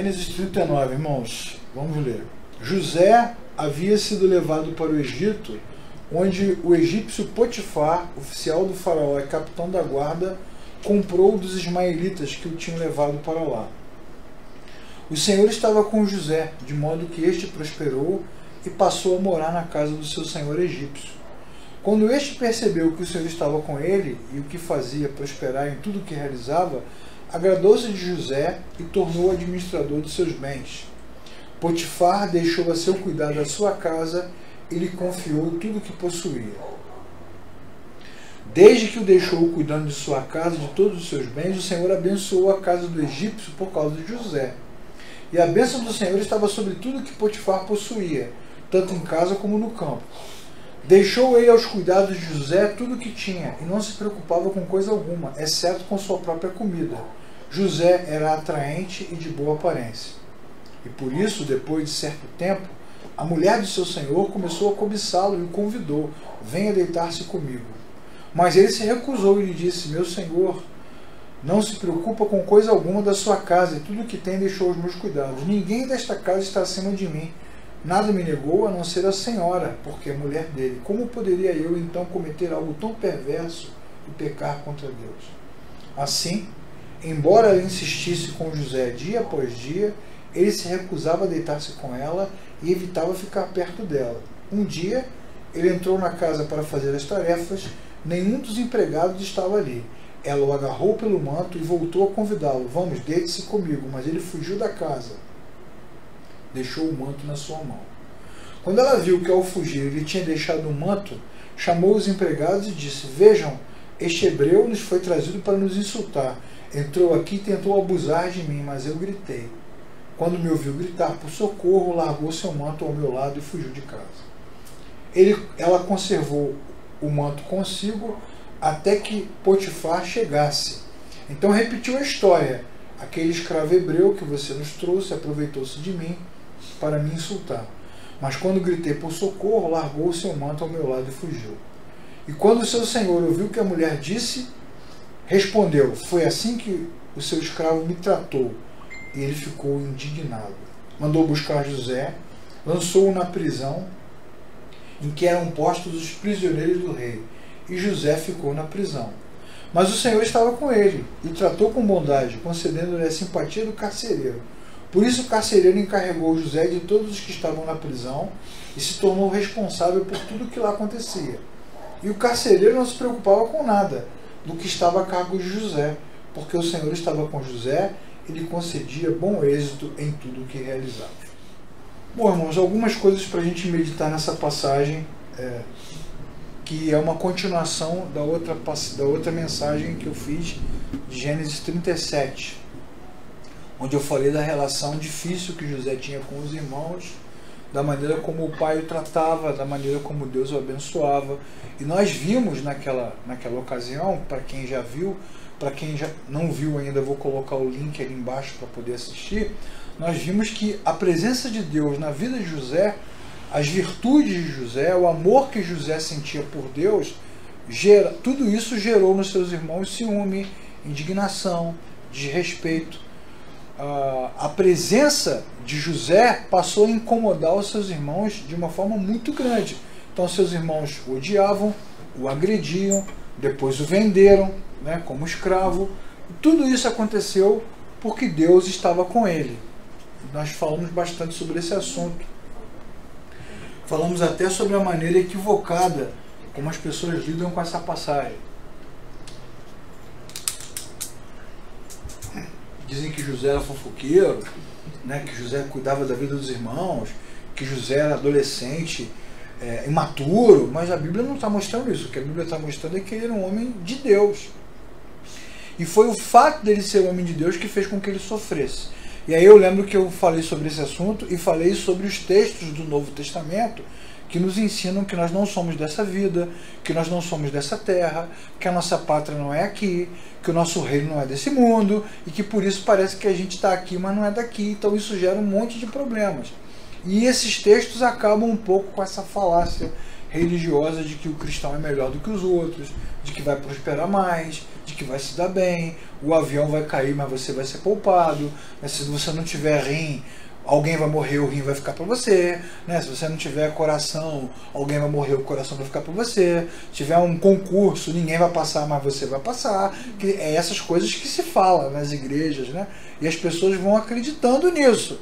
Gênesis 39, irmãos, vamos ler. José havia sido levado para o Egito, onde o egípcio Potifar, oficial do faraó e capitão da guarda, comprou dos ismaelitas que o tinham levado para lá. O Senhor estava com José, de modo que este prosperou e passou a morar na casa do seu senhor egípcio. Quando este percebeu que o Senhor estava com ele e o que fazia prosperar em tudo o que realizava, agradou-se de José e tornou-o administrador de seus bens. Potifar deixou a seu cuidado a sua casa e lhe confiou tudo o que possuía. Desde que o deixou cuidando de sua casa e de todos os seus bens, o Senhor abençoou a casa do egípcio por causa de José. E a bênção do Senhor estava sobre tudo que Potifar possuía, tanto em casa como no campo. Deixou ele aos cuidados de José tudo o que tinha, e não se preocupava com coisa alguma, exceto com sua própria comida. José era atraente e de boa aparência. E por isso, depois de certo tempo, a mulher de seu senhor começou a cobiçá-lo e o convidou: venha deitar-se comigo. Mas ele se recusou e lhe disse: meu senhor não se preocupa com coisa alguma da sua casa, e tudo o que tem deixou aos meus cuidados. Ninguém desta casa está acima de mim. Nada me negou a não ser a senhora, porque é mulher dele. Como poderia eu então cometer algo tão perverso e pecar contra Deus? Assim, embora ela insistisse com José dia após dia, ele se recusava a deitar-se com ela e evitava ficar perto dela. Um dia, ele entrou na casa para fazer as tarefas. Nenhum dos empregados estava ali. Ela o agarrou pelo manto e voltou a convidá-lo: vamos, deite-se comigo. Mas ele fugiu da casa. Deixou o manto na sua mão. Quando ela viu que ao fugir ele tinha deixado o manto, chamou os empregados e disse: vejam, este hebreu nos foi trazido para nos insultar. Entrou aqui e tentou abusar de mim, mas eu gritei. Quando me ouviu gritar por socorro, largou seu manto ao meu lado e fugiu de casa. Ela conservou o manto consigo até que Potifar chegasse. Então repetiu a história: aquele escravo hebreu que você nos trouxe aproveitou-se de mim para me insultar. Mas quando gritei por socorro, largou o seu manto ao meu lado e fugiu. E quando o seu senhor ouviu o que a mulher disse, respondeu: foi assim que o seu escravo me tratou. E ele ficou indignado. Mandou buscar José, lançou-o na prisão em que eram postos os prisioneiros do rei. E José ficou na prisão. Mas o Senhor estava com ele e tratou com bondade, concedendo-lhe a simpatia do carcereiro. Por isso o carcereiro encarregou José de todos os que estavam na prisão e se tornou responsável por tudo o que lá acontecia. E o carcereiro não se preocupava com nada do que estava a cargo de José, porque o Senhor estava com José e lhe concedia bom êxito em tudo o que realizava. Bom, irmãos, algumas coisas para a gente meditar nessa passagem, que é uma continuação da outra mensagem que eu fiz de Gênesis 37, onde eu falei da relação difícil que José tinha com os irmãos, da maneira como o pai o tratava, da maneira como Deus o abençoava. E nós vimos naquela ocasião, para quem já viu, para quem já não viu ainda, eu vou colocar o link ali embaixo para poder assistir. Nós vimos que a presença de Deus na vida de José, as virtudes de José, o amor que José sentia por Deus, tudo isso gerou nos seus irmãos ciúme, indignação, desrespeito. A presença de José passou a incomodar os seus irmãos de uma forma muito grande. Então seus irmãos o odiavam, o agrediam, depois o venderam, né, como escravo. Tudo isso aconteceu porque Deus estava com ele. Nós falamos bastante sobre esse assunto. Falamos até sobre a maneira equivocada como as pessoas lidam com essa passagem. Dizem que José era fofoqueiro, né, que José cuidava da vida dos irmãos, que José era adolescente, imaturo, mas a Bíblia não está mostrando isso. O que a Bíblia está mostrando é que ele era um homem de Deus. E foi o fato dele ser um homem de Deus que fez com que ele sofresse. E aí eu lembro que eu falei sobre esse assunto e falei sobre os textos do Novo Testamento que nos ensinam que nós não somos dessa vida, que nós não somos dessa terra, que a nossa pátria não é aqui, que o nosso reino não é desse mundo, e que por isso parece que a gente está aqui, mas não é daqui. Então isso gera um monte de problemas. E esses textos acabam um pouco com essa falácia religiosa de que o cristão é melhor do que os outros, de que vai prosperar mais, de que vai se dar bem, o avião vai cair, mas você vai ser poupado, né? Se você não tiver rim, alguém vai morrer, o rim vai ficar para você, né? Se você não tiver coração, alguém vai morrer, o coração vai ficar para você. Se tiver um concurso, ninguém vai passar, mas você vai passar. Que é essas coisas que se fala nas igrejas, né? E as pessoas vão acreditando nisso.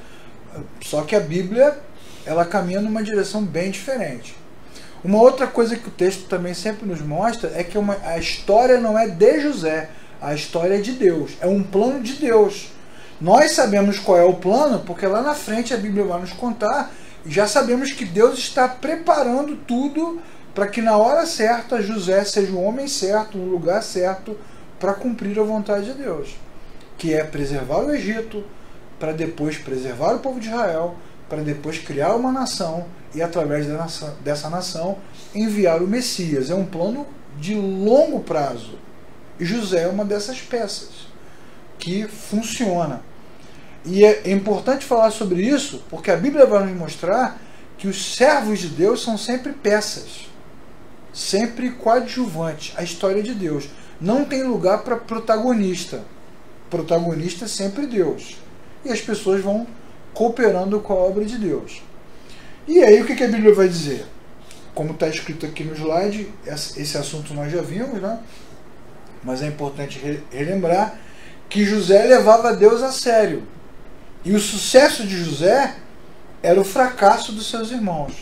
Só que a Bíblia, ela caminha numa direção bem diferente. Uma outra coisa que o texto também sempre nos mostra é que a história não é de José, a história é de Deus, é um plano de Deus. Nós sabemos qual é o plano, porque lá na frente a Bíblia vai nos contar, e já sabemos que Deus está preparando tudo para que na hora certa José seja o homem certo, no lugar certo, para cumprir a vontade de Deus, que é preservar o Egito, para depois preservar o povo de Israel, para depois criar uma nação e através dessa nação enviar o Messias. É um plano de longo prazo. E José é uma dessas peças que funciona. E é importante falar sobre isso, porque a Bíblia vai nos mostrar que os servos de Deus são sempre peças, sempre coadjuvantes à história de Deus. Não tem lugar para protagonista. Protagonista é sempre Deus. E as pessoas vão cooperando com a obra de Deus. E aí o que a Bíblia vai dizer? Como está escrito aqui no slide, esse assunto nós já vimos, né? Mas é importante relembrar que José levava Deus a sério. E o sucesso de José era o fracasso dos seus irmãos.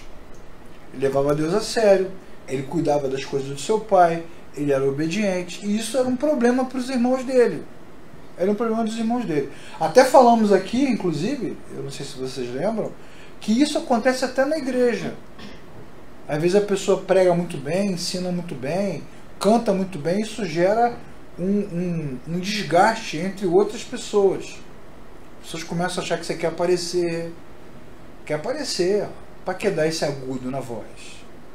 Ele levava Deus a sério, ele cuidava das coisas do seu pai, ele era obediente, e isso era um problema para os irmãos dele. Era um problema dos irmãos dele. Até falamos aqui, inclusive, eu não sei se vocês lembram, que isso acontece até na igreja. Às vezes a pessoa prega muito bem, ensina muito bem, canta muito bem, isso gera um desgaste entre outras pessoas. As pessoas começam a achar que você quer aparecer. Quer aparecer. Para que dar esse agudo na voz?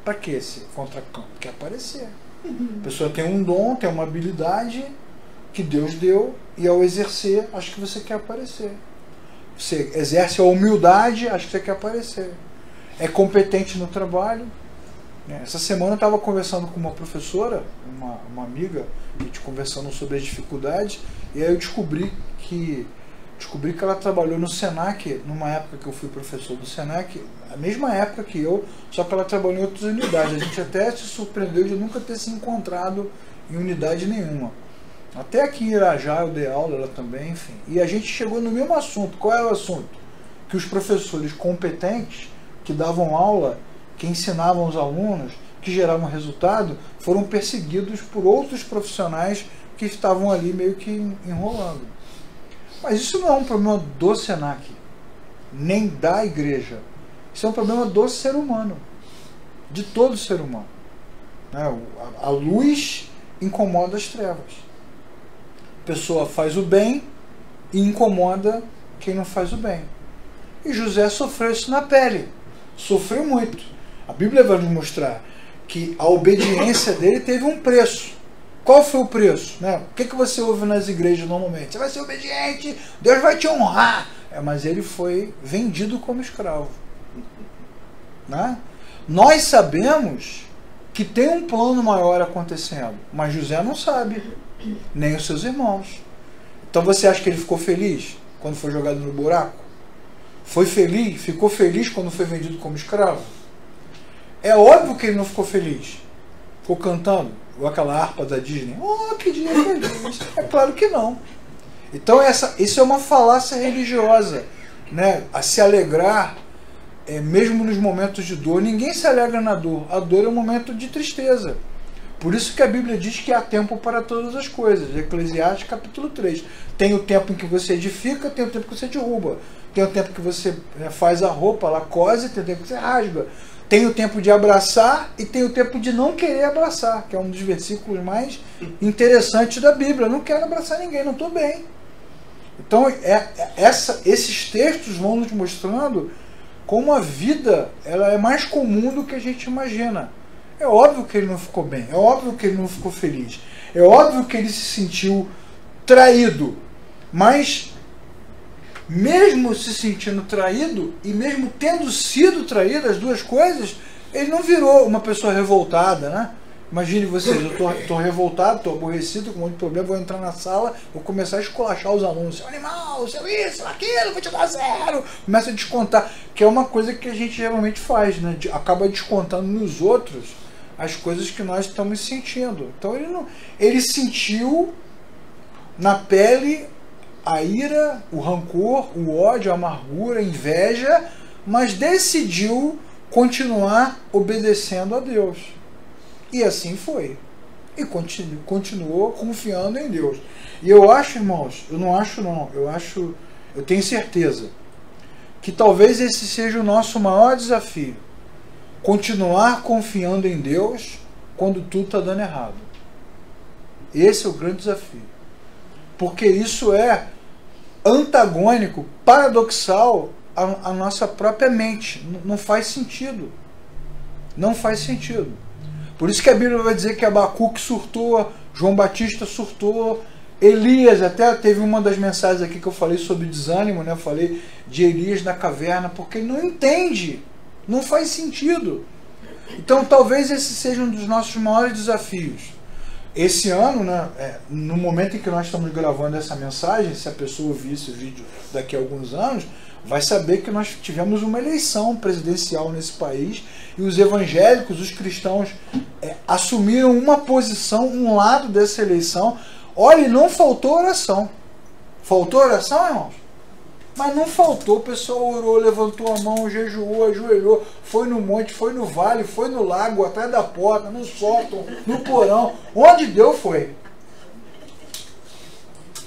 Para que esse contracampo? Quer aparecer. A pessoa tem um dom, tem uma habilidade que Deus deu, e ao exercer, acho que você quer aparecer. Você exerce a humildade, acho que você quer aparecer. É competente no trabalho. Essa semana eu estava conversando com uma professora, uma amiga, a gente conversando sobre as dificuldades, e aí eu descobri que ela trabalhou no Senac, numa época que eu fui professor do Senac, a mesma época que eu, só que ela trabalhou em outras unidades. A gente até se surpreendeu de nunca ter se encontrado em unidade nenhuma. Até aqui em Irajá eu dei aula, ela também, enfim. E a gente chegou no mesmo assunto. Qual era o assunto? Que os professores competentes, que davam aula, que ensinavam os alunos, que geravam resultado, foram perseguidos por outros profissionais que estavam ali meio que enrolando. Mas isso não é um problema do Senac, nem da igreja. Isso é um problema do ser humano, de todo ser humano. A luz incomoda as trevas. A pessoa faz o bem e incomoda quem não faz o bem. E José sofreu isso na pele. Sofreu muito. A Bíblia vai nos mostrar que a obediência dele teve um preço. Qual foi o preço? O que você ouve nas igrejas normalmente? Você vai ser obediente, Deus vai te honrar. Mas ele foi vendido como escravo. Nós sabemos que tem um plano maior acontecendo, mas José não sabe, nem os seus irmãos. Então você acha que ele ficou feliz quando foi jogado no buraco? Foi feliz? Ficou feliz quando foi vendido como escravo? É óbvio que ele não ficou feliz. Ficou cantando, ou aquela harpa da Disney. Oh, que dia feliz! É claro que não. Então isso é uma falácia religiosa, a se alegrar, mesmo nos momentos de dor. Ninguém se alegra na dor. A dor é um momento de tristeza. Por isso que a Bíblia diz que há tempo para todas as coisas. Eclesiastes capítulo 3. Tem o tempo em que você edifica, tem o tempo que você derruba. Tem o tempo que você faz a roupa, ela cose, tem o tempo que você rasga. Tem o tempo de abraçar e tem o tempo de não querer abraçar, que é um dos versículos mais interessantes da Bíblia. Eu não quero abraçar ninguém, não estou bem. Então, esses textos vão nos mostrando como a vida ela é mais comum do que a gente imagina. É óbvio que ele não ficou bem, é óbvio que ele não ficou feliz, é óbvio que ele se sentiu traído, mas mesmo se sentindo traído e mesmo tendo sido traído, as duas coisas, ele não virou uma pessoa revoltada, Imagine vocês, eu tô revoltado, tô aborrecido, com um monte de problema, vou entrar na sala, vou começar a esculachar os alunos. Seu animal, seu isso, seu aquilo, vou te dar 0. Começa a descontar, que é uma coisa que a gente geralmente faz, né? Acaba descontando nos outros as coisas que nós estamos sentindo. Então ele sentiu na pele a ira, o rancor, o ódio, a amargura, a inveja, mas decidiu continuar obedecendo a Deus. E assim foi. E continuou confiando em Deus. E eu acho, irmãos, eu tenho certeza que talvez esse seja o nosso maior desafio. Continuar confiando em Deus quando tudo está dando errado. Esse é o grande desafio. Porque isso é antagônico, paradoxal à nossa própria mente. Não faz sentido. Não faz sentido. Por isso que a Bíblia vai dizer que Abacuque surtou, João Batista surtou, Elias, até teve uma das mensagens aqui que eu falei sobre desânimo, né? Eu falei de Elias na caverna, porque ele não entende, não faz sentido. Então talvez esse seja um dos nossos maiores desafios. Esse ano, né, no momento em que nós estamos gravando essa mensagem, se a pessoa ouvir esse vídeo daqui a alguns anos, vai saber que nós tivemos uma eleição presidencial nesse país e os evangélicos, os cristãos, assumiram uma posição, um lado dessa eleição. Olha, não faltou oração. Faltou oração, irmãos? Mas não faltou. O pessoal orou, levantou a mão, jejuou, ajoelhou, foi no monte, foi no vale, foi no lago, atrás da porta, no sótão, no porão. Onde deu, foi.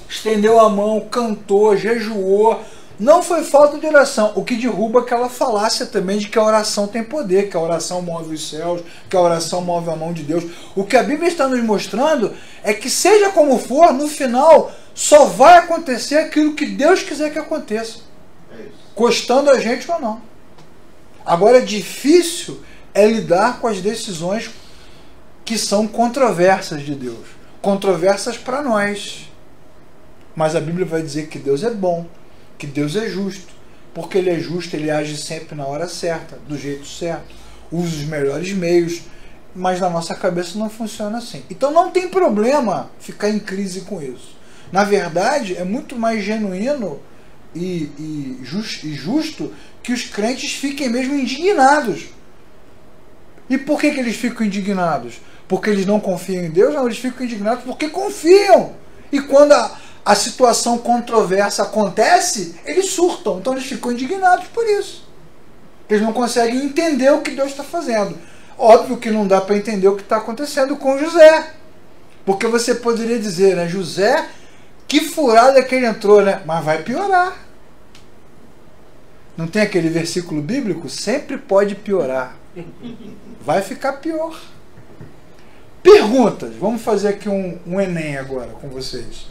Estendeu a mão, cantou, jejuou. Não foi falta de oração, o que derruba aquela falácia também de que a oração tem poder, que a oração move os céus, que a oração move a mão de Deus. O que a Bíblia está nos mostrando é que, seja como for, no final só vai acontecer aquilo que Deus quiser que aconteça, custando a gente ou não. Agora, difícil é lidar com as decisões que são controversas de Deus, controversas para nós. Mas a Bíblia vai dizer que Deus é bom, que Deus é justo, porque Ele é justo, Ele age sempre na hora certa, do jeito certo, usa os melhores meios, mas na nossa cabeça não funciona assim. Então não tem problema ficar em crise com isso. Na verdade, é muito mais genuíno e justo que os crentes fiquem mesmo indignados. E por que eles ficam indignados? Porque eles não confiam em Deus? Não, eles ficam indignados porque confiam. E quando a situação controversa acontece, eles surtam. Então eles ficam indignados por isso. Eles não conseguem entender o que Deus está fazendo. Óbvio que não dá para entender o que está acontecendo com José. Porque você poderia dizer, né, José, que furada que ele entrou, né? Mas vai piorar. Não tem aquele versículo bíblico? Sempre pode piorar. Vai ficar pior. Perguntas. Vamos fazer aqui um Enem agora com vocês.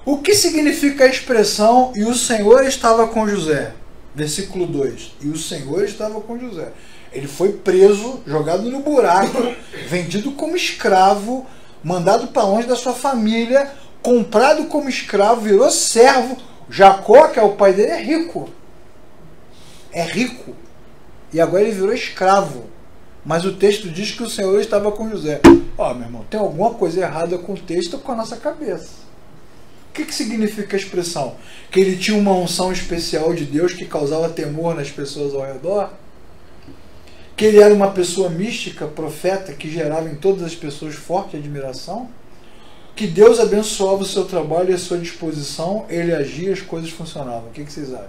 O que significa a expressão "e o Senhor estava com José"? Versículo 2. E o Senhor estava com José. Ele foi preso, jogado no buraco, vendido como escravo, mandado para longe da sua família, comprado como escravo, virou servo. Jacó, que é o pai dele, é rico. É rico. E agora ele virou escravo. Mas o texto diz que o Senhor estava com José. Ó, meu irmão, tem alguma coisa errada com o texto ou com a nossa cabeça. O que significa a expressão? Que ele tinha uma unção especial de Deus que causava temor nas pessoas ao redor? Que ele era uma pessoa mística, profeta, que gerava em todas as pessoas forte admiração? Que Deus abençoava o seu trabalho e a sua disposição, ele agia e as coisas funcionavam. O que vocês acham?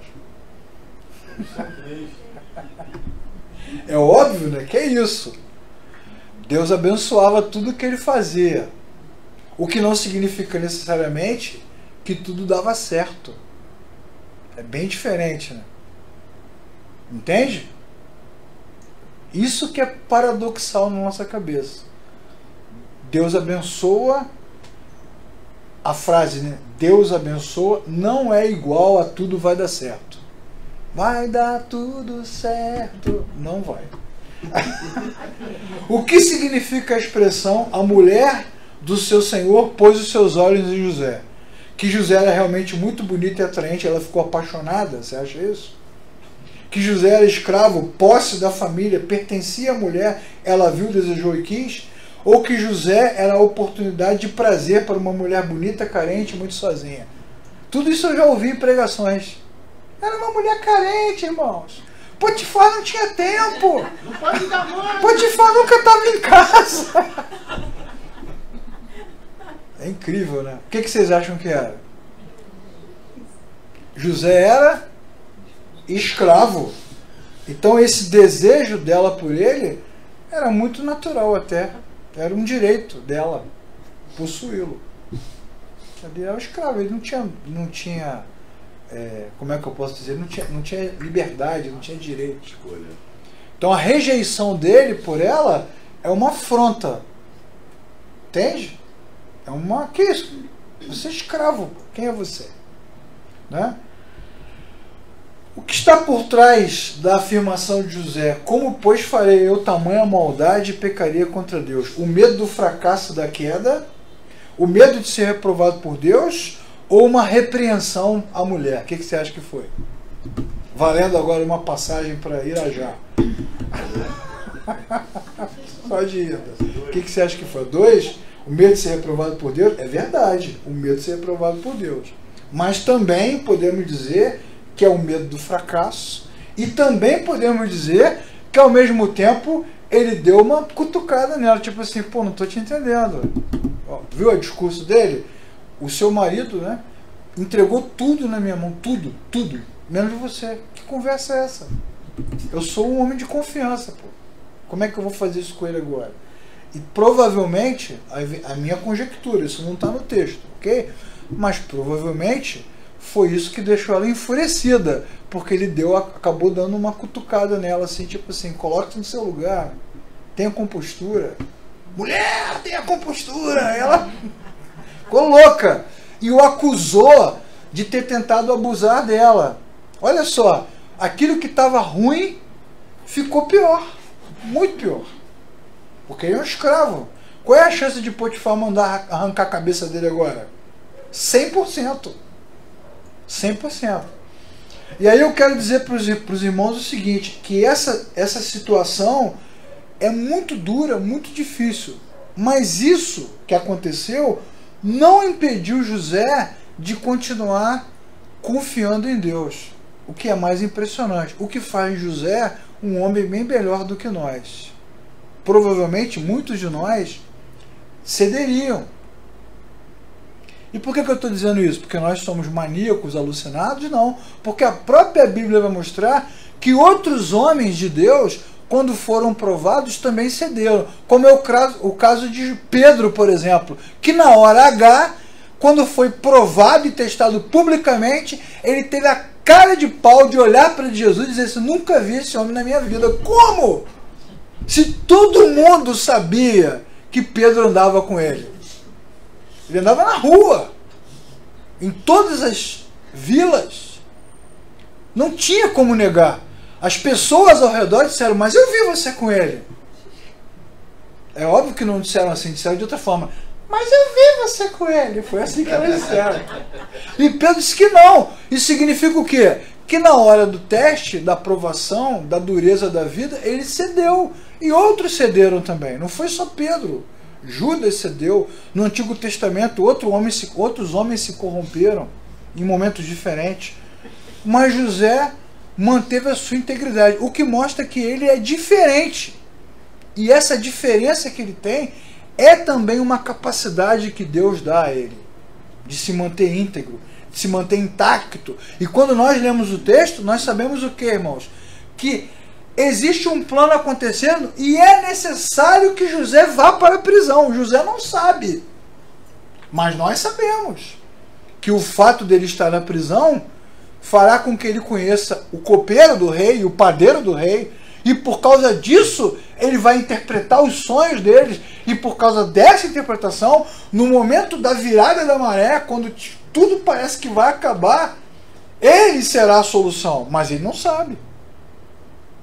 É óbvio, né? Que é isso. Deus abençoava tudo que ele fazia. O que não significa necessariamente que tudo dava certo. É bem diferente, né? Entende? Isso que é paradoxal na nossa cabeça. Deus abençoa, a frase, né? Deus abençoa não é igual a tudo vai dar certo. Vai dar tudo certo. Não vai. O que significa a expressão "a mulher do seu senhor pôs os seus olhos em José"? Que José era realmente muito bonito e atraente, ela ficou apaixonada, você acha isso? que José era escravo, posse da família, pertencia à mulher, ela viu, desejou e quis, ou que José era a oportunidade de prazer para uma mulher bonita, carente, muito sozinha. Tudo isso eu já ouvi em pregações. Era uma mulher carente, irmãos. Potifar não tinha tempo. Não pode dar mole. Potifar nunca estava em casa. É incrível, né? O que vocês acham que era? José era escravo. Então esse desejo dela por ele era muito natural até. Era um direito dela possuí-lo. Ele era um escravo, ele não tinha como é que eu posso dizer? Não tinha liberdade, não tinha direito de escolha. Então a rejeição dele por ela é uma afronta. Entende? É uma... Que isso? Você é escravo. Quem é você? Né? O que está por trás da afirmação de José? Como, pois, farei eu tamanha maldade e pecaria contra Deus? O medo do fracasso da queda? O medo de ser reprovado por Deus? Ou uma repreensão à mulher? O que você acha que foi? Valendo agora uma passagem para Irajá. Pode ir. O que você acha que foi? 2? O medo de ser reprovado por Deus? É verdade. O medo de ser reprovado por Deus. Mas também podemos dizer que é o medo do fracasso, e também podemos dizer que ao mesmo tempo ele deu uma cutucada nela, tipo assim, pô, não tô te entendendo. Ó, viu o discurso dele? O seu marido, né, entregou tudo na minha mão, tudo, menos você. Que conversa é essa? Eu sou um homem de confiança, pô. Como é que eu vou fazer isso com ele agora? E provavelmente, a minha conjectura, isso não está no texto, ok? Mas provavelmente foi isso que deixou ela enfurecida, porque ele acabou dando uma cutucada nela, assim, tipo assim, coloque-se no seu lugar, tenha compostura. Mulher, tenha compostura! Ela ficou louca e o acusou de ter tentado abusar dela. Olha só, aquilo que estava ruim ficou pior, muito pior, porque ele é um escravo. Qual é a chance de Potifar mandar arrancar a cabeça dele agora? 100%. 100%. E aí eu quero dizer para os irmãos o seguinte, que essa situação é muito dura, muito difícil. Mas isso que aconteceu não impediu José de continuar confiando em Deus. O que é mais impressionante. O que faz José um homem bem melhor do que nós. Provavelmente muitos de nós cederiam. E por que eu estou dizendo isso? Porque nós somos maníacos, alucinados? Não. Porque a própria Bíblia vai mostrar que outros homens de Deus, quando foram provados, também cederam. Como é o caso de Pedro, por exemplo, que na hora H, quando foi provado e testado publicamente, ele teve a cara de pau de olhar para Jesus e dizer assim, nunca vi esse homem na minha vida. Como? Se todo mundo sabia que Pedro andava com ele. Ele andava na rua, em todas as vilas. Não tinha como negar. As pessoas ao redor disseram, mas eu vi você com ele. É óbvio que não disseram assim, disseram de outra forma. Mas eu vi você com ele. Foi assim que elas disseram. E Pedro disse que não. Isso significa o quê? Que na hora do teste, da provação, da dureza da vida, ele cedeu. E outros cederam também. Não foi só Pedro. Judas cedeu. No Antigo Testamento, outros homens se corromperam em momentos diferentes. Mas José manteve a sua integridade, o que mostra que ele é diferente. E essa diferença que ele tem é também uma capacidade que Deus dá a ele, de se manter íntegro, de se manter intacto. E quando nós lemos o texto, nós sabemos o que, irmãos? Que existe um plano acontecendo e é necessário que José vá para a prisão. José não sabe, mas nós sabemos que o fato dele estar na prisão fará com que ele conheça o copeiro do rei, o padeiro do rei, e por causa disso ele vai interpretar os sonhos deles, e por causa dessa interpretação, no momento da virada da maré, quando tudo parece que vai acabar, ele será a solução, mas ele não sabe.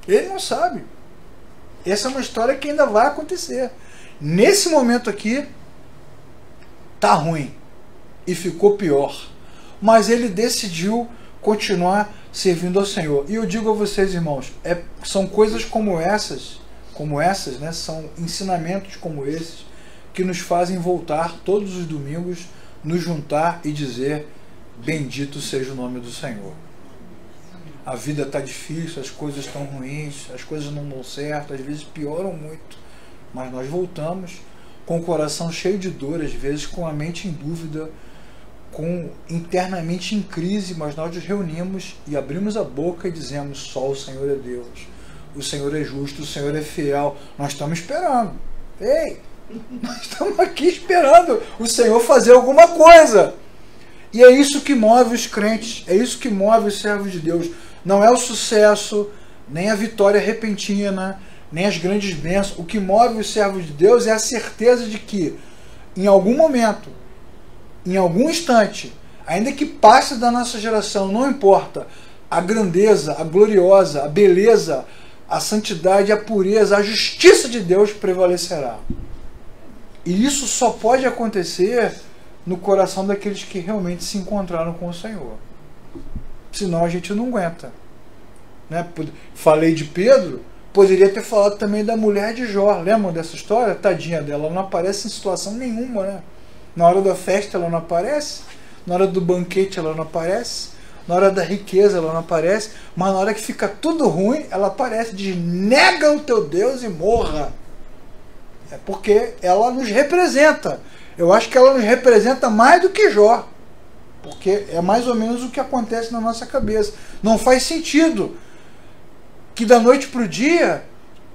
Ele não sabe. Essa é uma história que ainda vai acontecer. Nesse momento aqui, tá ruim. E ficou pior. Mas ele decidiu continuar servindo ao Senhor. E eu digo a vocês, irmãos, são coisas como essas, né, são ensinamentos como esses, que nos fazem voltar todos os domingos, nos juntar e dizer: bendito seja o nome do Senhor. A vida está difícil, as coisas estão ruins, as coisas não dão certo, às vezes pioram muito, mas nós voltamos com o coração cheio de dor, às vezes com a mente em dúvida, internamente em crise, mas nós nos reunimos e abrimos a boca e dizemos: só o Senhor é Deus, o Senhor é justo, o Senhor é fiel. Nós estamos esperando. Ei, nós estamos aqui esperando o Senhor fazer alguma coisa. E é isso que move os crentes, é isso que move os servos de Deus. Não é o sucesso, nem a vitória repentina, nem as grandes bênçãos. O que move os servos de Deus é a certeza de que, em algum momento, em algum instante, ainda que passe da nossa geração, não importa, a grandeza, a gloriosa, a beleza, a santidade, a pureza, a justiça de Deus prevalecerá. E isso só pode acontecer no coração daqueles que realmente se encontraram com o Senhor. Senão a gente não aguenta. Né? Falei de Pedro, poderia ter falado também da mulher de Jó. Lembram dessa história? Tadinha dela, ela não aparece em situação nenhuma, né? Na hora da festa ela não aparece, na hora do banquete ela não aparece, na hora da riqueza ela não aparece, mas na hora que fica tudo ruim, ela aparece, diz: nega o teu Deus e morra. É porque ela nos representa. Eu acho que ela nos representa mais do que Jó, porque é mais ou menos o que acontece na nossa cabeça. Não faz sentido que da noite para o dia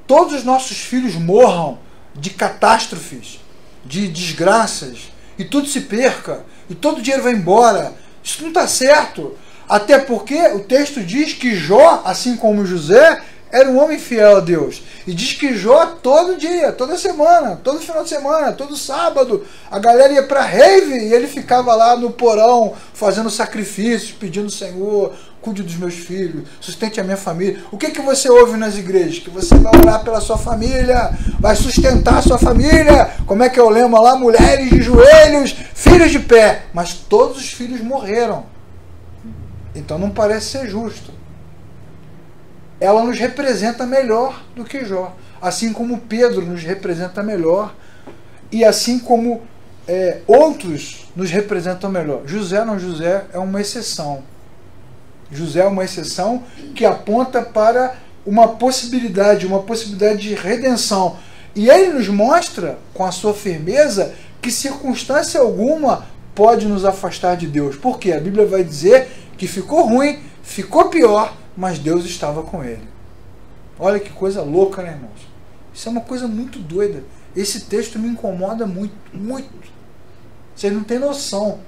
todos os nossos filhos morram de catástrofes, de desgraças, e tudo se perca, e todo o dinheiro vai embora. Isso não está certo. Até porque o texto diz que Jó, assim como José, era um homem fiel a Deus. E diz que Jó, todo dia, toda semana, todo final de semana, todo sábado, a galera ia para rave e ele ficava lá no porão fazendo sacrifícios, pedindo: Senhor, cuide dos meus filhos, sustente a minha família. O que você ouve nas igrejas? Que você vai orar pela sua família, vai sustentar a sua família. Como é que é o lema lá? Mulheres de joelhos, filhos de pé. Mas todos os filhos morreram. Então não parece ser justo. Ela nos representa melhor do que Jó. Assim como Pedro nos representa melhor. E assim como outros nos representam melhor. José não, José é uma exceção. José é uma exceção que aponta para uma possibilidade de redenção. E ele nos mostra, com a sua firmeza, que circunstância alguma pode nos afastar de Deus. Por quê? A Bíblia vai dizer que ficou ruim, ficou pior, mas Deus estava com ele. Olha que coisa louca, né, irmãos? Isso é uma coisa muito doida. Esse texto me incomoda muito, muito. Vocês não têm noção.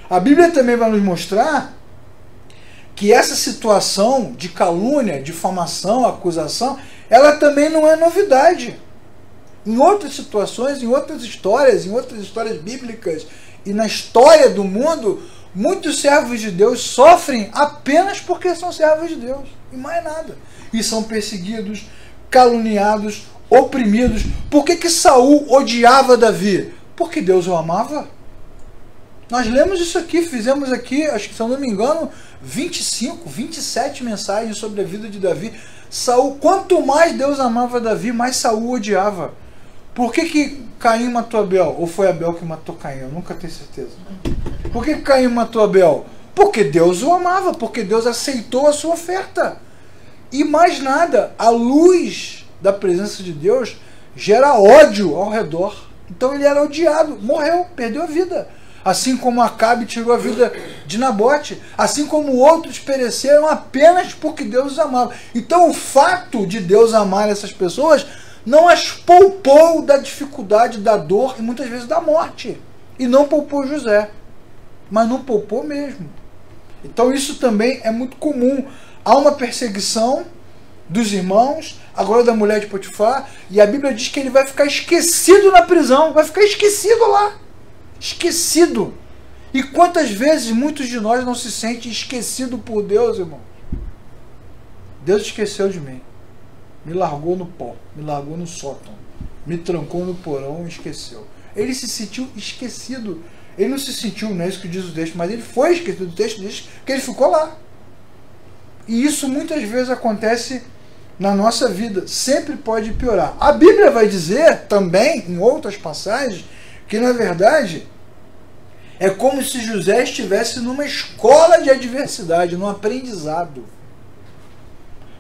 A Bíblia também vai nos mostrar que essa situação de calúnia, difamação, acusação, ela também não é novidade. Em outras situações, em outras histórias bíblicas e na história do mundo, muitos servos de Deus sofrem apenas porque são servos de Deus, e mais nada. E são perseguidos, caluniados, oprimidos. Por que Saul odiava Davi? Porque Deus o amava. Nós lemos isso aqui, fizemos aqui, acho que se eu não me engano, 27 mensagens sobre a vida de Davi. Saul, quanto mais Deus amava Davi, mais Saul odiava. Por que Caim matou Abel? Ou foi Abel que matou Caim? Eu nunca tenho certeza. Por que Caim matou Abel? Porque Deus o amava, porque Deus aceitou a sua oferta. E mais nada, a luz da presença de Deus gera ódio ao redor. Então ele era odiado, morreu, perdeu a vida. Assim como Acabe tirou a vida de Nabote, assim como outros pereceram apenas porque Deus os amava. Então o fato de Deus amar essas pessoas não as poupou da dificuldade, da dor e muitas vezes da morte. E não poupou José, mas não poupou mesmo. Então isso também é muito comum. Há uma perseguição dos irmãos, agora da mulher de Potifar, e a Bíblia diz que ele vai ficar esquecido na prisão, vai ficar esquecido lá. Esquecido. E quantas vezes muitos de nós não se sentem esquecidos por Deus, irmão? Deus esqueceu de mim. Me largou no pó, me largou no sótão, me trancou no porão e esqueceu. Ele se sentiu esquecido. Ele não se sentiu, não é isso que diz o texto, mas ele foi esquecido. O texto diz que ele ficou lá. E isso muitas vezes acontece na nossa vida, sempre pode piorar. A Bíblia vai dizer também, em outras passagens, que na verdade é como se José estivesse numa escola de adversidade, num aprendizado.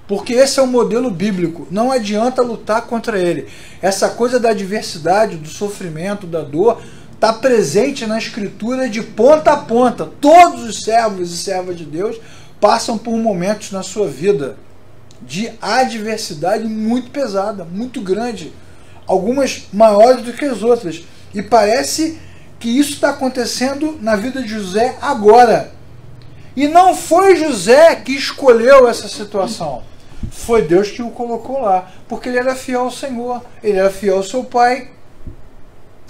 Porque esse é o modelo bíblico, não adianta lutar contra ele. Essa coisa da adversidade, do sofrimento, da dor, está presente na Escritura de ponta a ponta. Todos os servos e servas de Deus passam por momentos na sua vida de adversidade muito pesada, muito grande. Algumas maiores do que as outras. E parece que isso está acontecendo na vida de José agora. E não foi José que escolheu essa situação. Foi Deus que o colocou lá. Porque ele era fiel ao Senhor. Ele era fiel ao seu pai.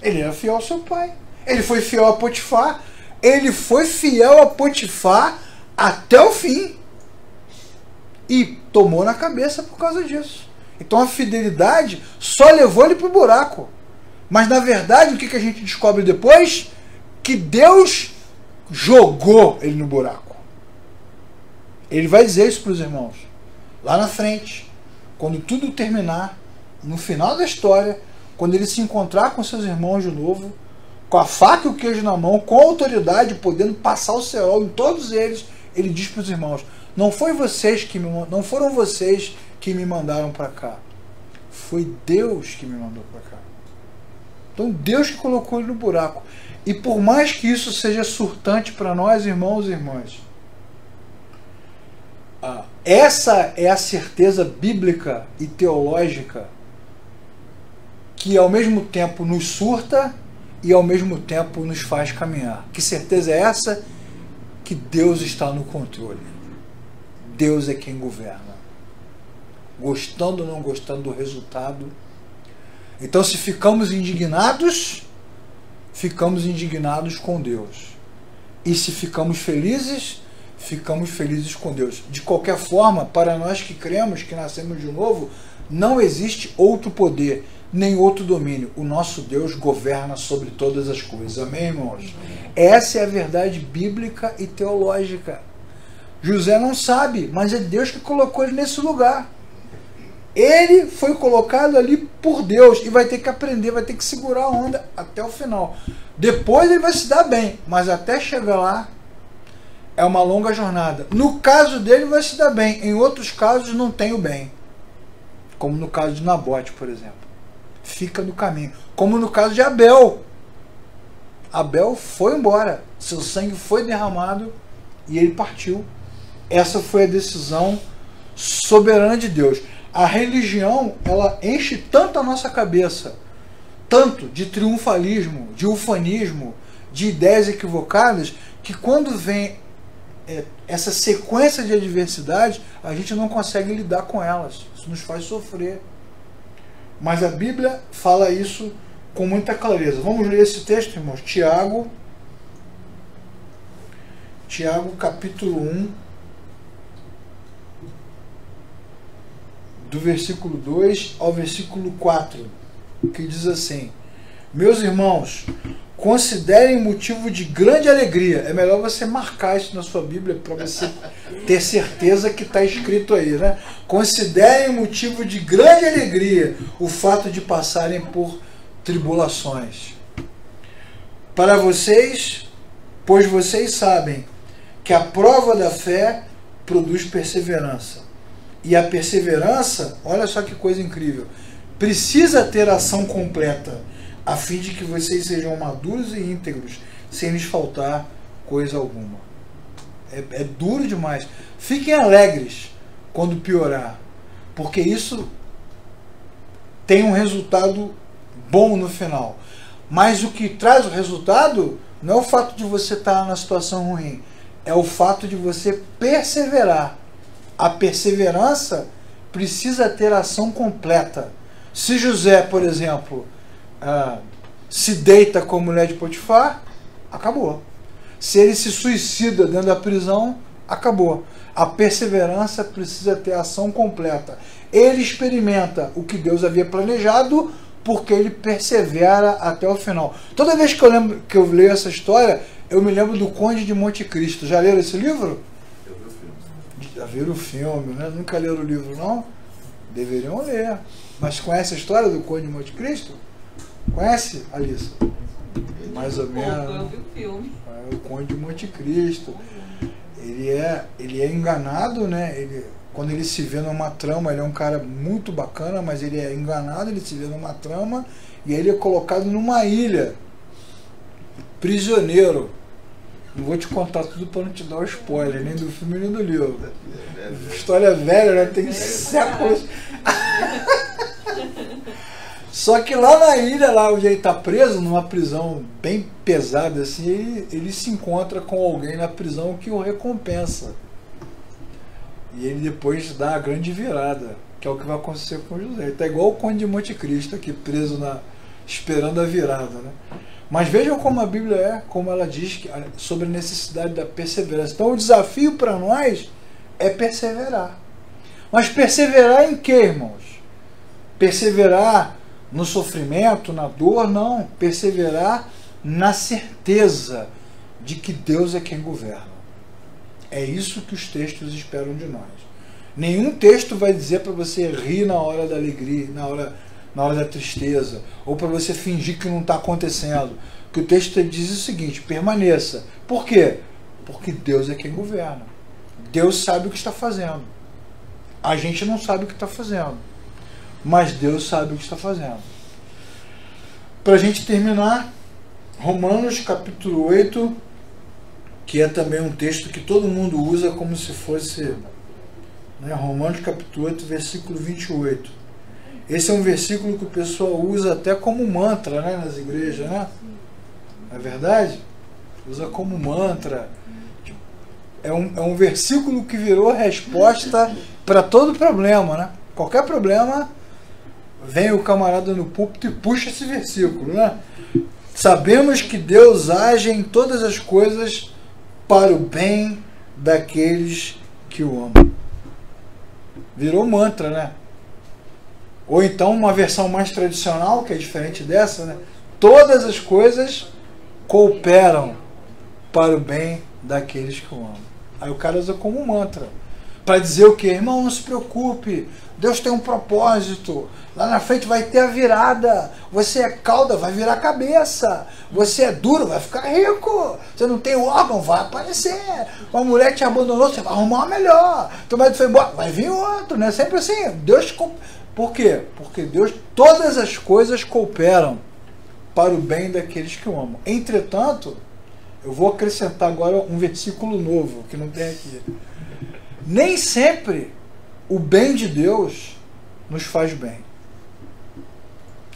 Ele era fiel ao seu pai. Ele foi fiel a Potifar. Ele foi fiel a Potifar até o fim. E tomou na cabeça por causa disso. Então a fidelidade só levou ele para o buraco. Mas na verdade, o que a gente descobre depois? Que Deus jogou ele no buraco. Ele vai dizer isso para os irmãos. Lá na frente, quando tudo terminar, no final da história, quando ele se encontrar com seus irmãos de novo, com a faca e o queijo na mão, com autoridade, podendo passar o cerol em todos eles, ele diz para os irmãos: não foram vocês que me mandaram para cá. Foi Deus que me mandou para cá. Então Deus que colocou ele no buraco. E por mais que isso seja surtante para nós, irmãos e irmãs, essa é a certeza bíblica e teológica que ao mesmo tempo nos surta e ao mesmo tempo nos faz caminhar. Que certeza é essa? Que Deus está no controle. Deus é quem governa. Gostando ou não gostando do resultado. Então, se ficamos indignados com Deus. E se ficamos felizes com Deus. De qualquer forma, para nós que cremos, que nascemos de novo, não existe outro poder, nem outro domínio. O nosso Deus governa sobre todas as coisas. Amém, irmãos? Essa é a verdade bíblica e teológica. José não sabe, mas é Deus que colocou ele nesse lugar. Ele foi colocado ali por Deus e vai ter que aprender, vai ter que segurar a onda até o final. Depois ele vai se dar bem, mas até chegar lá é uma longa jornada. No caso dele vai se dar bem, em outros casos não tem o bem. Como no caso de Nabote, por exemplo. Fica no caminho. Como no caso de Abel. Abel foi embora, seu sangue foi derramado e ele partiu. Essa foi a decisão soberana de Deus. A religião, ela enche tanto a nossa cabeça, tanto de triunfalismo, de ufanismo, de ideias equivocadas, que quando vem essa sequência de adversidades, a gente não consegue lidar com elas. Isso nos faz sofrer. Mas a Bíblia fala isso com muita clareza. Vamos ler esse texto, irmãos. Tiago capítulo 1, do versículo 2 ao versículo 4, que diz assim: meus irmãos, considerem motivo de grande alegria. É melhor você marcar isso na sua Bíblia para você ter certeza que está escrito aí, né? Considerem motivo de grande alegria o fato de passarem por tribulações. Para vocês, pois vocês sabem que a prova da fé produz perseverança. E a perseverança, olha só que coisa incrível, precisa ter ação completa, a fim de que vocês sejam maduros e íntegros, sem lhes faltar coisa alguma. É duro demais. Fiquem alegres quando piorar, porque isso tem um resultado bom no final. Mas o que traz o resultado não é o fato de você estar na situação ruim, é o fato de você perseverar. A perseverança precisa ter ação completa. Se José, por exemplo, se deita com a mulher de Potifar, acabou. Se ele se suicida dentro da prisão, acabou. A perseverança precisa ter ação completa. Ele experimenta o que Deus havia planejado porque ele persevera até o final. Toda vez que eu leio essa história, eu me lembro do Conde de Monte Cristo. Já leram esse livro? Já viram o filme, né? Nunca leram o livro, não? Deveriam ler. Mas conhece a história do Conde de Monte Cristo? Conhece, Alissa? Mais ou menos. Eu vi o filme. É o Conde de Monte Cristo. Ele é enganado, né? Quando ele se vê numa trama, ele é um cara muito bacana, mas ele é enganado, ele se vê numa trama e aí ele é colocado numa ilha, prisioneiro. Não vou te contar tudo para não te dar o spoiler, nem do filme nem do livro. História velha, né? Tem séculos. Só que lá na ilha, lá onde ele está preso, numa prisão bem pesada, assim, ele se encontra com alguém na prisão que o recompensa. E ele depois dá a grande virada, que é o que vai acontecer com José. Ele está igual o Conde de Monte Cristo, aqui preso, esperando a virada, né? Mas vejam como a Bíblia é, como ela diz sobre a necessidade da perseverança. Então o desafio para nós é perseverar. Mas perseverar em quê, irmãos? Perseverar no sofrimento, na dor? Não. Perseverar na certeza de que Deus é quem governa. É isso que os textos esperam de nós. Nenhum texto vai dizer para você rir na hora da alegria, na hora da tristeza, ou para você fingir que não está acontecendo. Que o texto diz o seguinte: permaneça. Por quê? Porque Deus é quem governa. Deus sabe o que está fazendo. A gente não sabe o que está fazendo, mas Deus sabe o que está fazendo. Para a gente terminar, Romanos capítulo 8, que é também um texto que todo mundo usa como se fosse, né, Romanos capítulo 8, versículo 28. Esse é um versículo que o pessoal usa até como mantra, né, nas igrejas, né? Não é verdade? Usa como mantra. É um versículo que virou resposta para todo problema, né? Qualquer problema, vem o camarada no púlpito e puxa esse versículo, né? Sabemos que Deus age em todas as coisas para o bem daqueles que o amam. Virou mantra, né? Ou então uma versão mais tradicional, que é diferente dessa, né? Todas as coisas cooperam para o bem daqueles que o amam. Aí o cara usa como mantra. Para dizer o quê? Irmão, não se preocupe. Deus tem um propósito. Lá na frente vai ter a virada. Você é cauda, vai virar cabeça. Você é duro, vai ficar rico. Você não tem órgão, vai aparecer. Uma mulher te abandonou, você vai arrumar uma melhor. Teu marido foi embora, vai vir outro, né? Sempre assim. Deus... Por quê? Porque Deus, todas as coisas cooperam para o bem daqueles que o amam. Entretanto, eu vou acrescentar agora um versículo novo, que não tem aqui. Nem sempre o bem de Deus nos faz bem.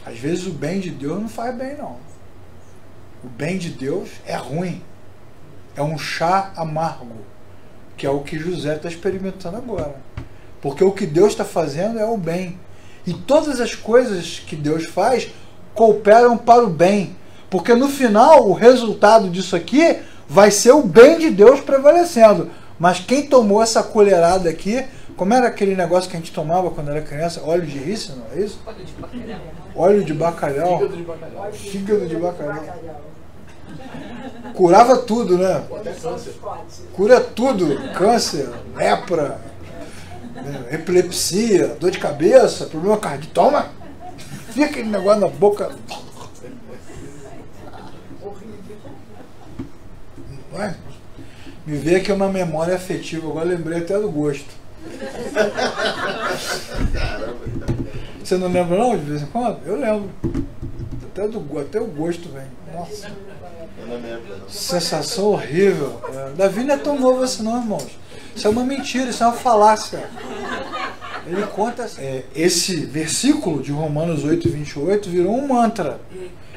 Às vezes o bem de Deus não faz bem, não. O bem de Deus é ruim. É um chá amargo, que é o que José está experimentando agora. Porque o que Deus está fazendo é o bem. E todas as coisas que Deus faz cooperam para o bem. Porque no final, o resultado disso aqui vai ser o bem de Deus prevalecendo. Mas quem tomou essa colherada aqui, como era aquele negócio que a gente tomava quando era criança? Óleo de rícino, é isso? Óleo de bacalhau. Fígado de bacalhau. Fígado de bacalhau. Curava tudo, né? Cura tudo. Câncer, lepra, epilepsia, dor de cabeça, problema cardíaco. Toma! Fica aquele negócio na boca. Vai. Me veio aqui uma memória afetiva, agora lembrei até do gosto. Você não lembra não, de vez em quando? Eu lembro. Até o gosto vem. Nossa. Sensação horrível. Davi não é tão novo assim não, irmãos. Isso é uma mentira, isso é uma falácia. Ele conta esse versículo de Romanos 8, 28 virou um mantra.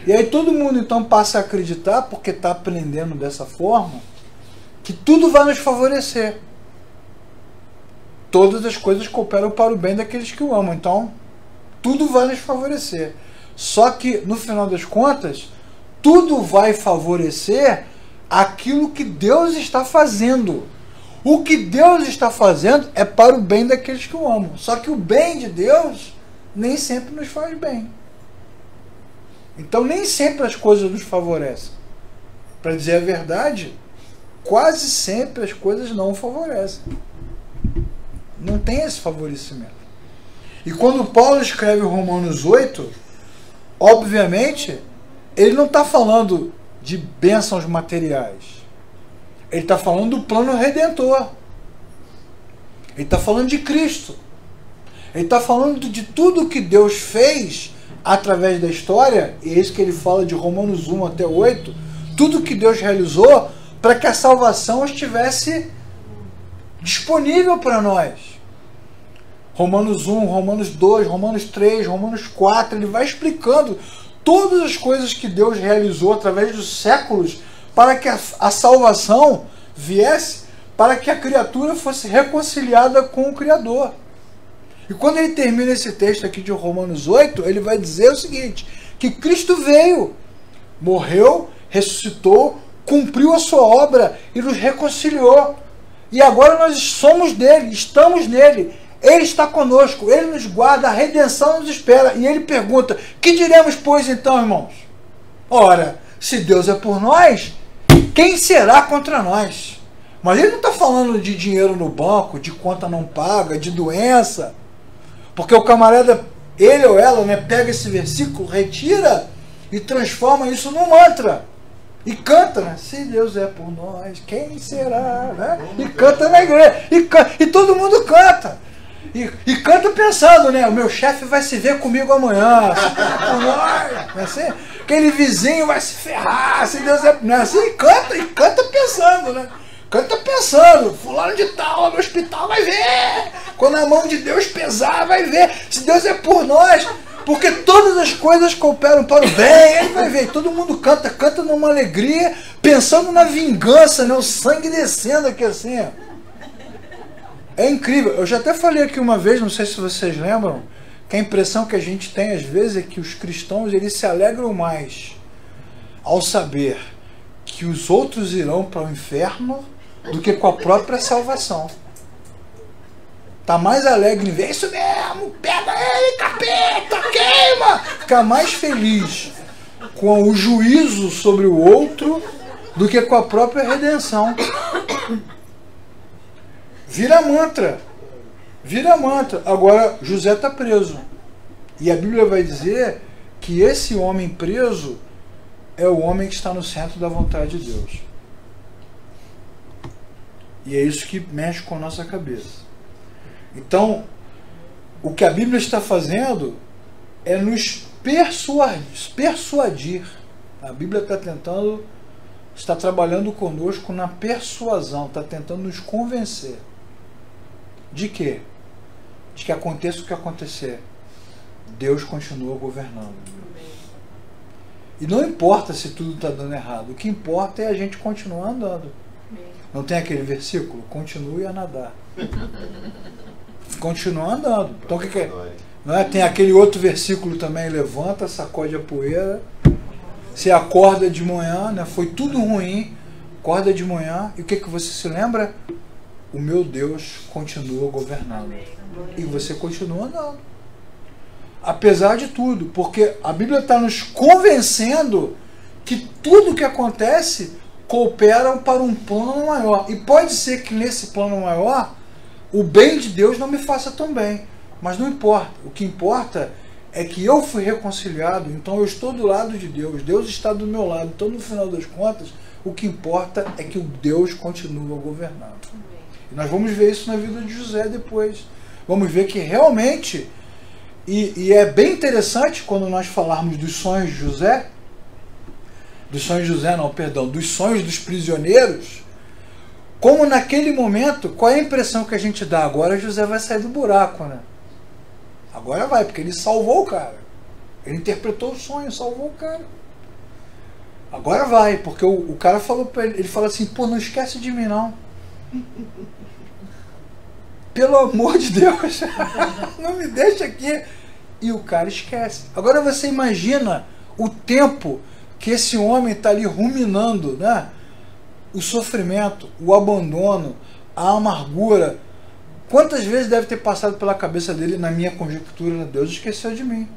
E aí todo mundo então passa a acreditar, porque está aprendendo dessa forma, que tudo vai nos favorecer. Todas as coisas cooperam para o bem daqueles que o amam. Então, tudo vai nos favorecer. Só que, no final das contas, tudo vai favorecer aquilo que Deus está fazendo. O que Deus está fazendo é para o bem daqueles que o amam. Só que o bem de Deus nem sempre nos faz bem. Então, nem sempre as coisas nos favorecem. Para dizer a verdade, quase sempre as coisas não favorecem. Não tem esse favorecimento. E quando Paulo escreve Romanos 8, obviamente, ele não está falando de bênçãos materiais. Ele está falando do plano redentor. Ele está falando de Cristo. Ele está falando de tudo que Deus fez através da história, e é isso que ele fala de Romanos 1 até 8, tudo que Deus realizou para que a salvação estivesse disponível para nós. Romanos 1, Romanos 2, Romanos 3, Romanos 4, ele vai explicando todas as coisas que Deus realizou através dos séculos para que a salvação viesse, para que a criatura fosse reconciliada com o Criador. E quando ele termina esse texto aqui de Romanos 8, ele vai dizer o seguinte, que Cristo veio, morreu, ressuscitou, cumpriu a sua obra e nos reconciliou. E agora nós somos dele, estamos nele. Ele está conosco, ele nos guarda, a redenção nos espera. E ele pergunta, que diremos, pois, então, irmãos? Ora, se Deus é por nós, quem será contra nós? Mas ele não está falando de dinheiro no banco, de conta não paga, de doença. Porque o camarada, ele ou ela, né, pega esse versículo, retira e transforma isso num mantra. E canta, né? Se Deus é por nós, quem será? Né? E canta na igreja. E todo mundo canta. E canta pensando, né? O meu chefe vai se ver comigo amanhã. Se Deus é por nós. Não é assim? Aquele vizinho vai se ferrar. Se Deus é... Não é assim? E canta pensando, né? Canta pensando, fulano de tal lá no hospital vai ver. Quando a mão de Deus pesar, vai ver. Se Deus é por nós, porque todas as coisas cooperam para o bem, ele vai ver. E todo mundo canta numa alegria, pensando na vingança, né? O sangue descendo aqui assim. É incrível. Eu já até falei aqui uma vez, não sei se vocês lembram, que a impressão que a gente tem às vezes é que os cristãos, eles se alegram mais ao saber que os outros irão para o inferno do que com a própria salvação. Tá mais alegre em ver isso mesmo, pega ele, capeta, queima! Ficar mais feliz com o juízo sobre o outro do que com a própria redenção. Vira mantra. Vira mantra. Agora, José está preso. E a Bíblia vai dizer que esse homem preso é o homem que está no centro da vontade de Deus. E é isso que mexe com a nossa cabeça. Então, o que a Bíblia está fazendo é nos persuadir. A Bíblia está trabalhando conosco na persuasão, está tentando nos convencer. De quê? De que aconteça o que acontecer, Deus continua governando. E não importa se tudo está dando errado, o que importa é a gente continuar andando. Não tem aquele versículo? Continue a nadar. Continua andando. Então o que é? Não é? Tem aquele outro versículo também, levanta, sacode a poeira. Você acorda de manhã, né? Foi tudo ruim, acorda de manhã, e o que você se lembra? O meu Deus continua governando. E você continua andando. Apesar de tudo, porque a Bíblia está nos convencendo que tudo que acontece coopera para um plano maior. E pode ser que nesse plano maior o bem de Deus não me faça tão bem. Mas não importa. O que importa é que eu fui reconciliado, então eu estou do lado de Deus. Deus está do meu lado. Então, no final das contas, o que importa é que o Deus continua governando. E nós vamos ver isso na vida de José depois. Vamos ver que realmente... E é bem interessante quando nós falarmos dos sonhos de José, dos sonhos dos prisioneiros, como naquele momento, qual é a impressão que a gente dá? Agora José vai sair do buraco, né? Agora vai, porque ele salvou o cara. Ele interpretou o sonho, salvou o cara. Agora vai, porque o cara falou para ele, ele fala assim, pô, não esquece de mim não. Pelo amor de Deus, não me deixa aqui. E o cara esquece. Agora você imagina o tempo que esse homem está ali ruminando, né? O sofrimento, o abandono, a amargura. Quantas vezes deve ter passado pela cabeça dele, na minha conjectura, Deus esqueceu de mim.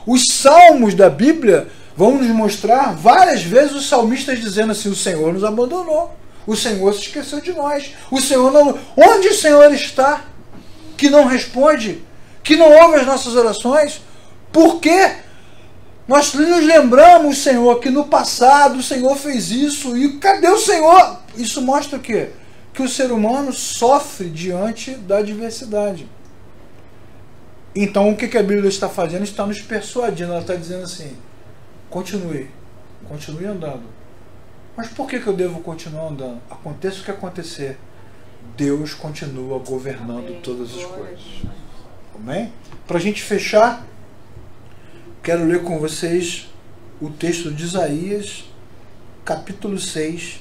Os salmos da Bíblia vão nos mostrar várias vezes os salmistas dizendo assim, o Senhor nos abandonou. O Senhor se esqueceu de nós. O Senhor não... Onde o Senhor está? que não responde, que não ouve as nossas orações? Por quê? Nós nos lembramos, Senhor, que no passado o Senhor fez isso, e cadê o Senhor? Isso mostra o quê? Que o ser humano sofre diante da adversidade. Então o que a Bíblia está fazendo? Está nos persuadindo, ela está dizendo assim, continue andando. Mas por que eu devo continuar andando? Aconteça o que acontecer, Deus continua governando todas as coisas. Amém? Para a gente fechar, quero ler com vocês o texto de Isaías, capítulo 6.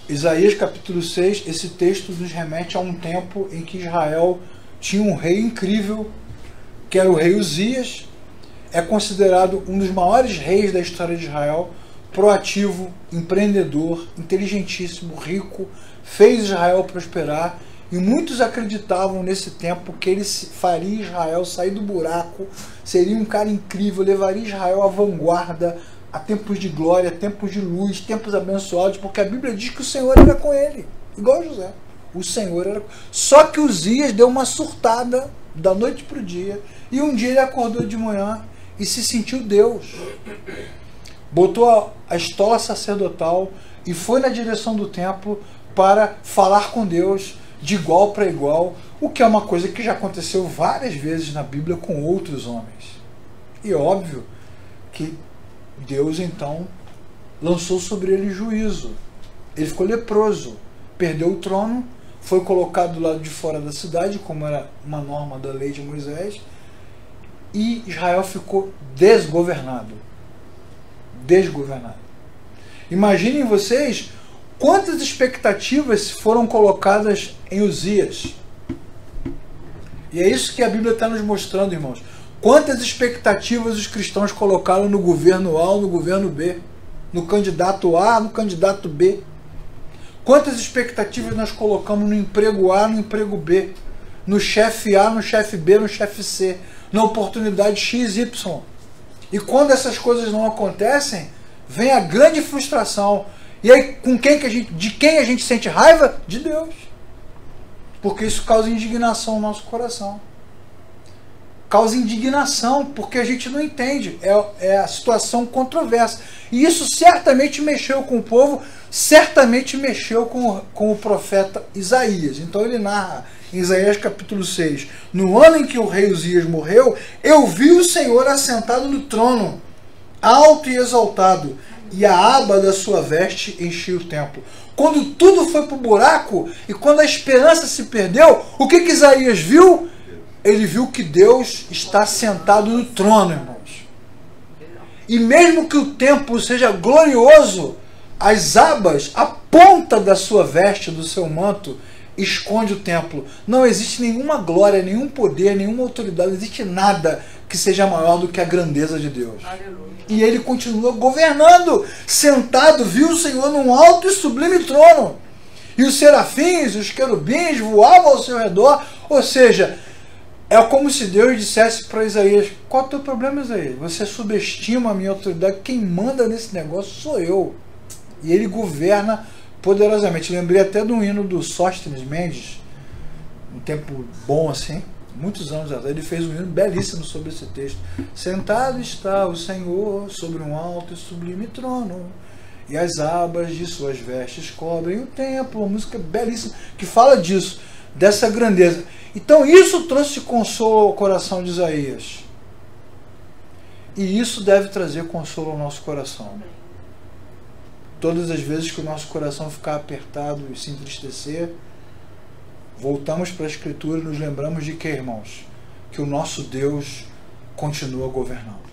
Isaías, capítulo 6, esse texto nos remete a um tempo em que Israel tinha um rei incrível, que era o rei Uzias. É considerado um dos maiores reis da história de Israel, proativo, empreendedor, inteligentíssimo, rico, fez Israel prosperar, e muitos acreditavam nesse tempo que ele faria Israel sair do buraco, seria um cara incrível, levaria Israel à vanguarda, a tempos de glória, tempos de luz, tempos abençoados, porque a Bíblia diz que o Senhor era com ele, igual José. O Senhor era... Só que Uzias deu uma surtada da noite para o dia, e um dia ele acordou de manhã e se sentiu Deus. Botou a estola sacerdotal e foi na direção do templo para falar com Deus de igual para igual, o que é uma coisa que já aconteceu várias vezes na Bíblia com outros homens. E óbvio que Deus então lançou sobre ele juízo. Ele ficou leproso, perdeu o trono, foi colocado do lado de fora da cidade, como era uma norma da lei de Moisés, e Israel ficou desgovernado. Desgovernado. Imaginem vocês quantas expectativas foram colocadas em Uzias. E é isso que a Bíblia está nos mostrando, irmãos. Quantas expectativas os cristãos colocaram no governo A ou no governo B, no candidato A, no candidato B. Quantas expectativas nós colocamos no emprego A, no emprego B, no chefe A, no chefe B, no chefe C, na oportunidade XY. E quando essas coisas não acontecem, vem a grande frustração. E aí, de quem a gente sente raiva? De Deus. Porque isso causa indignação no nosso coração. Causa indignação, porque a gente não entende. É a situação controversa. E isso certamente mexeu com o povo, certamente mexeu com o profeta Isaías. Então ele narra em Isaías capítulo 6, no ano em que o rei Uzias morreu, eu vi o Senhor assentado no trono, alto e exaltado, e a aba da sua veste enchia o templo. Quando tudo foi para o buraco, e quando a esperança se perdeu, o que Isaías viu? Ele viu que Deus está sentado no trono, irmãos. E mesmo que o templo seja glorioso, as abas, a ponta da sua veste, do seu manto, esconde o templo. Não existe nenhuma glória, nenhum poder, nenhuma autoridade, não existe nada que seja maior do que a grandeza de Deus. Aleluia. E ele continua governando, sentado, viu o Senhor num alto e sublime trono. E os serafins, os querubins voavam ao seu redor. Ou seja, é como se Deus dissesse para Isaías, qual é o teu problema, Isaías? Você subestima a minha autoridade, quem manda nesse negócio sou eu. E ele governa poderosamente. Lembrei até de um hino do Sóstenes Mendes, um tempo bom assim, muitos anos atrás. Ele fez um hino belíssimo sobre esse texto. Sentado está o Senhor sobre um alto e sublime trono, e as abas de suas vestes cobrem o templo. Uma música belíssima que fala disso, dessa grandeza. Então isso trouxe consolo ao coração de Isaías. E isso deve trazer consolo ao nosso coração. Todas as vezes que o nosso coração ficar apertado e se entristecer, voltamos para a Escritura e nos lembramos de que, irmãos? Que o nosso Deus continua governando.